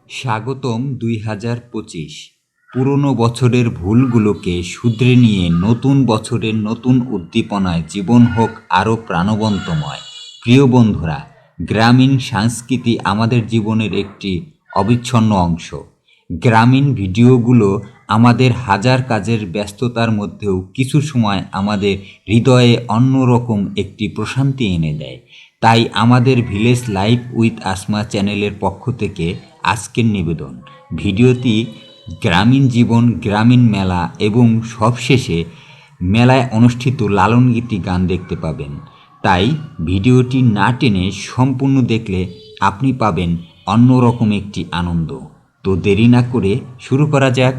স্বাগতম ২০২৫। পুরনো বছরের ভুলগুলোকে শুধরে নিয়ে নতুন বছরের নতুন উদ্দীপনায় জীবন হোক আরও প্রাণবন্তময়। প্রিয় বন্ধুরা, গ্রামীণ সংস্কৃতি আমাদের জীবনের একটি অবিচ্ছিন্ন অংশ। গ্রামীণ ভিডিওগুলো আমাদের হাজার কাজের ব্যস্ততার মধ্যেও কিছু সময় আমাদের হৃদয়ে অন্যরকম একটি প্রশান্তি এনে দেয়। তাই আমাদের ভিলেজ লাইফ উইথ আসমা চ্যানেলের পক্ষ থেকে আজকের নিবেদন ভিডিওটি গ্রামীণ জীবন, গ্রামীণ মেলা এবং সবশেষে মেলায় অনুষ্ঠিত লালন গীতি গান দেখতে পাবেন। তাই ভিডিওটি না টেনে সম্পূর্ণ দেখলে আপনি পাবেন অন্যরকম একটি আনন্দ। তো দেরি না করে শুরু করা যাক।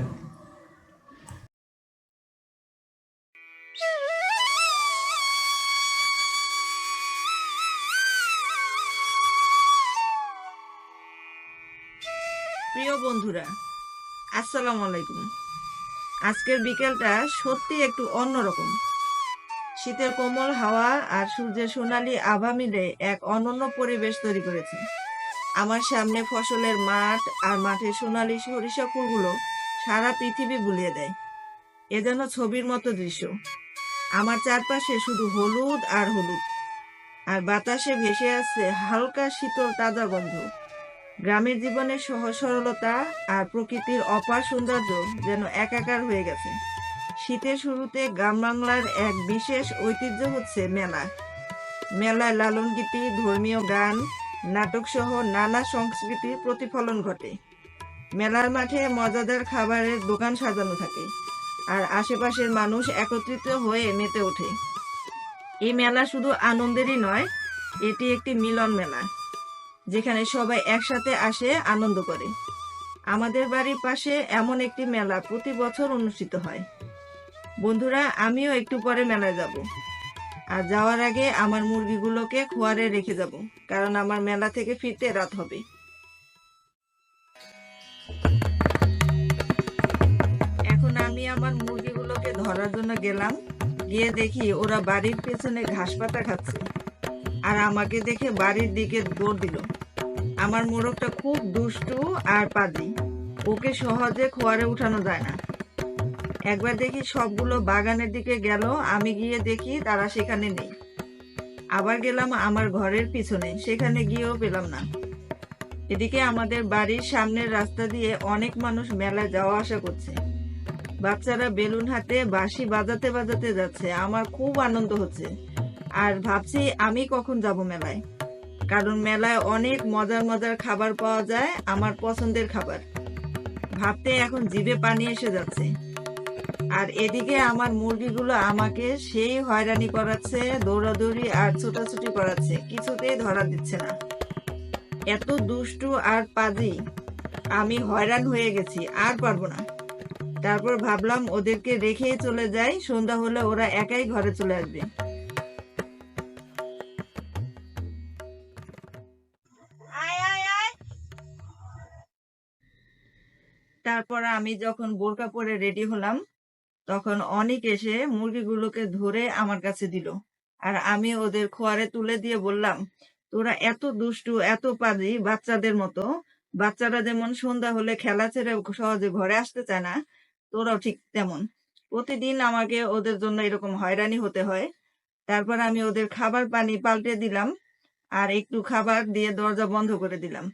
প্রিয় বন্ধুরা, আসসালামু আলাইকুম। আজকের বিকেলটা সত্যি একটু অন্যরকম। শীতের কোমল হাওয়া আর সূর্যের সোনালী আভা মিলে এক অনন্য পরিবেশ তৈরি করেছে। আমার সামনে ফসলের মাঠ আর মাঠে সোনালী সরিষা ফুলগুলো সারা পৃথিবী বুলিয়ে দেয়। এ যেন ছবির মতো দৃশ্য। আমার চারপাশে শুধু হলুদ আর হলুদ, আর বাতাসে ভেসে আসছে হালকা শীতল তাজা গন্ধ। গ্রামের জীবনের সহজ সরলতা আর প্রকৃতির অপার সৌন্দর্য যেন একাকার হয়ে গেছে। শীতের শুরুতে গ্রাম বাংলার এক বিশেষ ঐতিহ্য হচ্ছে মেলা। মেলায় লালন গীতি, ধর্মীয় গান, নাটক সহ নানা সংস্কৃতির প্রতিফলন ঘটে। মেলার মাঠে মজাদার খাবারের দোকান সাজানো থাকে, আর আশেপাশের মানুষ একত্রিত হয়ে মেতে ওঠে। এই মেলা শুধু আনন্দেরই নয়, এটি একটি মিলন মেলা, যেখানে সবাই একসাথে আসে, আনন্দ করে। আমাদের বাড়ির পাশে এমন একটি মেলা প্রতি বছর অনুষ্ঠিত হয়। বন্ধুরা, আমিও একটু পরে মেলায় যাব, আর যাওয়ার আগে আমার মুরগিগুলোকে খোয়ারে রেখে যাব, কারণ আমার মেলা থেকে ফিরতে রাত হবে। এখন আমি আমার মুরগিগুলোকে ধরার জন্য গেলাম। গিয়ে দেখি ওরা বাড়ির পেছনে ঘাস পাতা খাচ্ছে, আর আমাকে দেখে বাড়ির দিকে দৌড় দিল। আমার মোরগটা খুব দুষ্টু আর পাজি, ওকে সহজে খোয়ারে উঠানো যায় না। একবার দেখি সবগুলো বাগানের দিকে গেল, আমি গিয়ে দেখি তারা সেখানে নেই। আবার গেলাম আমার ঘরের পিছনে, সেখানে গিয়েও পেলাম না। এদিকে আমাদের বাড়ির সামনের রাস্তা দিয়ে অনেক মানুষ মেলায় যাওয়া আসা করছে। বাচ্চারা বেলুন হাতে বাঁশি বাজাতে বাজাতে যাচ্ছে। আমার খুব আনন্দ হচ্ছে, আর ভাবছি আমি কখন যাব মেলায়, কারণ মেলায় অনেক মজার মজার খাবার পাওয়া যায়, আমার পছন্দের খাবার। ভাবতে এখন জিভে পানি এসে যাচ্ছে। আর এদিকে আমার মুরগিগুলো আমাকে সেই হয়রানি করাচ্ছে, দৌড়াদৌড়ি আর ছোটাছুটি করাচ্ছে, কিছুতেই ধরা দিচ্ছে না। এত দুষ্টু আর পাজি, আমি হয়রান হয়ে গেছি, আর পারবো না। তারপর ভাবলাম ওদেরকে রেখেই চলে যাই, সন্ধ্যা হলে ওরা একাই ঘরে চলে আসবে। তারপর আমি যখন বোরকা পরে রেডি হলাম, তখন অনেক এসে মুরগিগুলোকে ধরে আমার কাছে দিল, আর আমি ওদের খোয়ারে তুলে দিয়ে বললাম, তোরা এত দুষ্টু, এত পাজি, বাচ্চাদের মতো। বাচ্চারা যেমন সন্ধ্যা হলে খেলা ছেড়ে সহজে ঘরে আসতে চায় না, তোরাও ঠিক তেমন। প্রতিদিন আমাকে ওদের জন্য এরকম হয়রানি হতে হয়। তারপর আমি ওদের খাবার পানি পাল্টে দিলাম, আর একটু খাবার দিয়ে দরজা বন্ধ করে দিলাম।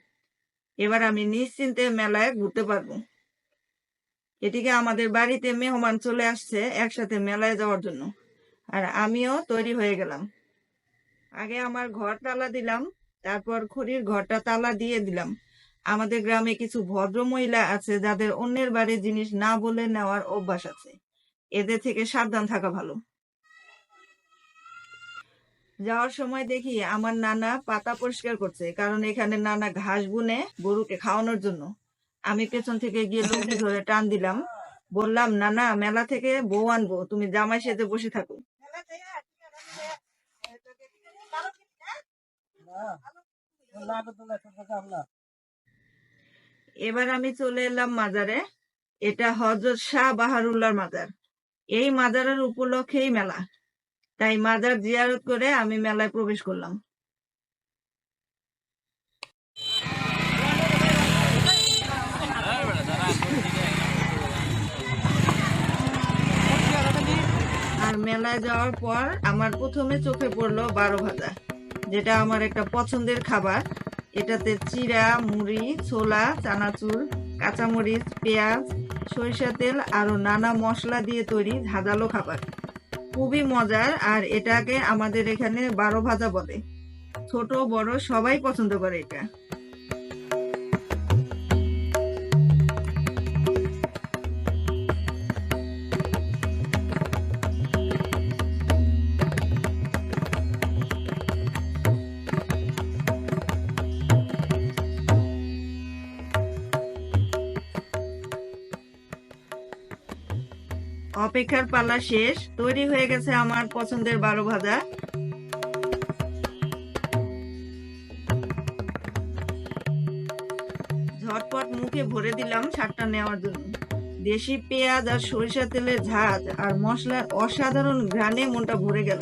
এবার আমি নিশ্চিন্তে মেলায় ঘুরতে পারবো। এদিকে আমাদের বাড়িতে মেহমান চলে আসছে একসাথে মেলায় যাওয়ার জন্য, আর আমিও তৈরি হয়ে গেলাম। আগে আমার ঘর তালা দিলাম, তারপর খড়ির ঘরটা তালা দিয়ে দিলাম। আমাদের গ্রামে কিছু ভদ্র মহিলা আছে যাদের অন্যের বাড়ির জিনিস না বলে নেওয়ার অভ্যাস আছে। এদের থেকে সাবধান থাকা ভালো। যাওয়ার সময় দেখি আমার নানা পাতা পরিষ্কার করছে, কারণ এখানে নানা ঘাস বুনে গরুকে খাওয়ানোর জন্য। আমি পেছন থেকে গিয়ে লুঙ্গি ধরে টান দিলাম, বললাম, নানা, মেলা থেকে বউ আনবো, তুমি জামাই সেজে বসে থাকো। এবার আমি চলে এলাম মাজারে। এটা হযরত শাহ বাহারুল্লাহর মাজার। এই মাজারের উপলক্ষেই মেলা, তাই মাজার জিয়ারত করে আমি মেলায় প্রবেশ করলাম। মেলায় যাওয়ার পর আমার প্রথমে চোখে পড়লো 12 ভাজা, যেটা আমার একটা পছন্দের খাবার। এটাতে চিড়া, মুড়ি, ছোলা, চানাচুর, কাঁচামরিচ, পেঁয়াজ, সরিষা তেল আরো নানা মশলা দিয়ে তৈরি ঝাঁঝালো খাবার, খুবই মজার। আর এটাকে আমাদের এখানে 12 ভাজা বলে। ছোট বড় সবাই পছন্দ করে এটা। অপেক্ষার পালা শেষ, তৈরি হয়ে গেছে আমার পছন্দের 12 ভাজা। ঝটপট মুখে ভরে দিলাম স্বাদটা নেওয়ার জন্য। দেশি পেঁয়াজ আর সরিষা তেলের ঝাঁজ আর মশলার অসাধারণ ঘ্রাণে মনটা ভরে গেল।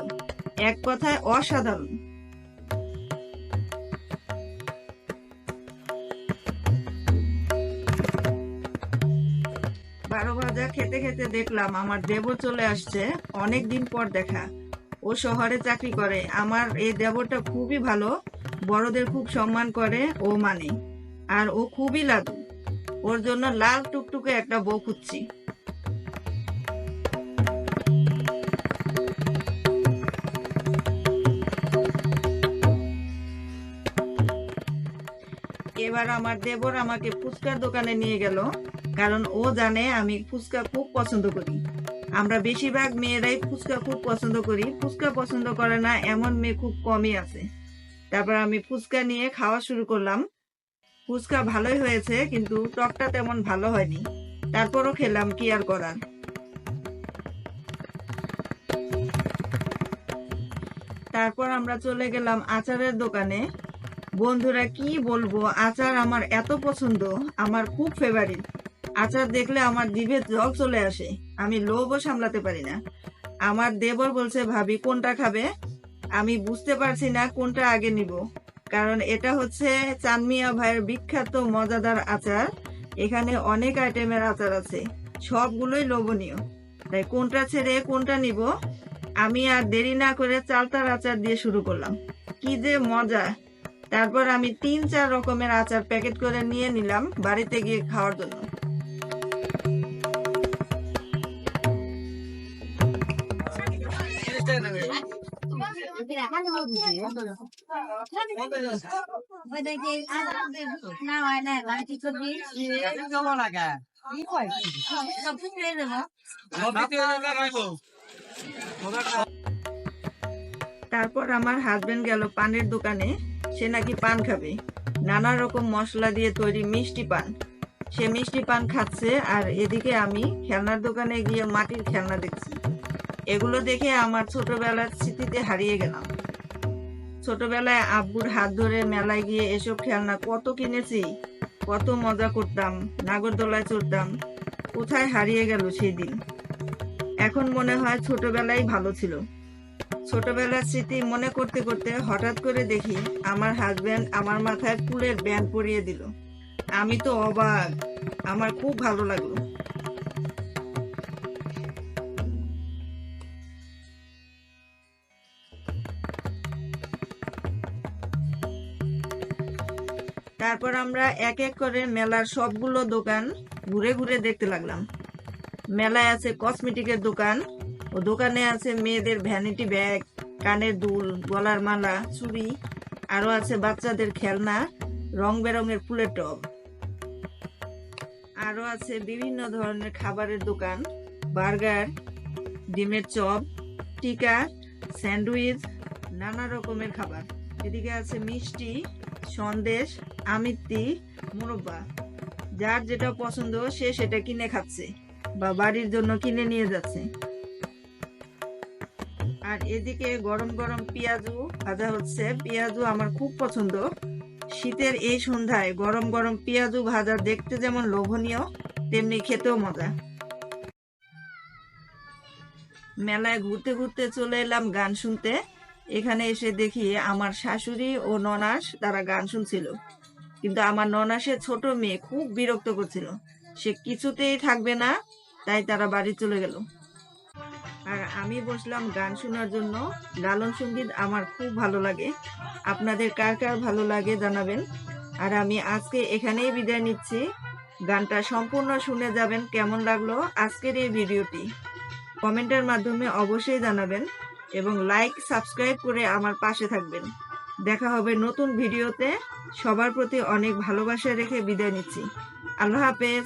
এক কথায় অসাধারণ। বারো ভাজা খেতে খেতে দেখলাম আমার দেবর চলে আসছে। অনেক দিন পর দেখা। ও শহরে চাকরি করে। আমার এই দেবরটা খুবই ভালো, বড়দের খুব সম্মান করে ও মানে। আর ও খুবই লাড্ডু। ওর জন্য লাল টুকটুকে একটা বউ খুঁজছি। এবার আমার দেবর আমাকে ফুচকার দোকানে নিয়ে গেল, কারণ ও জানে আমি ফুচকা খুব পছন্দ করি। আমরা বেশিরভাগ মেয়েরাই ফুচকা খুব পছন্দ করি, ফুচকা পছন্দ করে না এমন মেয়ে খুব কমই আছে। তারপর আমি ফুচকা নিয়ে খাওয়া শুরু করলাম। ফুচকা ভালোই হয়েছে, কিন্তু টকটা তেমন ভালো হয়নি। তারপরও খেলাম, কি আর করার। তারপর আমরা চলে গেলাম আচারের দোকানে। বন্ধুরা কি বলবো, আচার আমার এত পছন্দ, আমার খুব ফেভারিট। আচার দেখলে আমার জিভে জল চলে আসে, আমি লোভও সামলাতে পারি না। আমার দেবর বলছে, ভাবি কোনটা খাবে? আমি বুঝতে পারছি না কোনটা আগে নিব, কারণ এটা হচ্ছে চানমিয়া ভাইয়ের বিখ্যাত মজাদার আচার। এখানে অনেক আইটেমের আচার আছে, সবগুলোই লোভনীয়। তাই কোনটা ছেড়ে কোনটা নিব। আমি আর দেরি না করে চালতার আচার দিয়ে শুরু করলাম। কি যে মজা! তারপর আমি 3-4 রকমের আচার প্যাকেট করে নিয়ে নিলাম বাড়িতে গিয়ে খাওয়ার জন্য। তারপর আমার হাজবেন্ড গেল পানের দোকানে। সে নাকি পান খাবে, নানা রকম মশলা দিয়ে তৈরি মিষ্টি পান। সে মিষ্টি পান খাচ্ছে, আর এদিকে আমি খেলনার দোকানে গিয়ে মাটির খেলনা দেখছি। এগুলো দেখে আমার ছোটবেলার স্মৃতিতে হারিয়ে গেলাম। ছোটবেলায় আব্বুর হাত ধরে মেলায় গিয়ে এসব খেলনা কত কিনেছি, কত মজা করতাম, নাগরদোলায় চড়তাম। কোথায় হারিয়ে গেল সেই দিন। এখন মনে হয় ছোটবেলায় ভালো ছিল। ছোটবেলার স্মৃতি মনে করতে করতে হঠাৎ করে দেখি আমার হাজবেন্ড আমার মাথায় ফুলের ব্যান্ড পরিয়ে দিল। আমি তো অবাক, আমার খুব ভালো লাগলো। তারপর আমরা এক এক করে মেলার সবগুলো দোকান ঘুরে ঘুরে দেখতে লাগলাম। মেলায় আছে কসমেটিকের দোকান, ও দোকানে আছে মেয়েদের ভ্যানিটি ব্যাগ, কানের দুল, গলার মালা, চুড়ি, আরো আছে বাচ্চাদের খেলনা, রং বেরঙের ফুলের টব। আরো আছে বিভিন্ন ধরনের খাবারের দোকান, বার্গার, ডিমের চপ, টিকা, স্যান্ডউইচ, নানা রকমের খাবার। এদিকে আছে মিষ্টি, সন্দেশ, আমিত্তি, মুরব্বা। যার যেটা পছন্দ সে সেটা কিনে খাচ্ছে বা বাড়ির জন্য কিনে নিয়ে যাচ্ছে। আর এদিকে গরম গরম পেঁয়াজু ভাজা হচ্ছে। পেঁয়াজু আমার খুব পছন্দ। শীতের এই সন্ধ্যায় গরম গরম পেঁয়াজু ভাজা দেখতে যেমন লোভনীয়, তেমনি খেতেও মজা। মেলায় ঘুরতে ঘুরতে চলে এলাম গান শুনতে। এখানে এসে দেখি আমার শাশুড়ি ও ননাস তারা গান শুনছিল, কিন্তু আমার ননাসের ছোট মেয়ে খুব বিরক্ত করছিল। সে কিছুতেই থাকবে না, তাই তারা বাড়ি চলে গেল। আর আমি বসলাম গান শোনার জন্য। লালন সঙ্গীত আমার খুব ভালো লাগে। আপনাদের কার কার ভালো লাগে জানাবেন। আর আমি আজকে এখানেই বিদায় নিচ্ছি। গানটা সম্পূর্ণ শুনে যাবেন কেমন লাগলো আজকের এই ভিডিওটি। কমেন্টের মাধ্যমে অবশ্যই জানাবেন এবং লাইক সাবস্ক্রাইব করে আমার পাশে থাকবেন। দেখা হবে নতুন ভিডিওতে। সবার প্রতি অনেক ভালোবাসা রেখে বিদায় নিচ্ছি। আল্লাহ হাফেজ।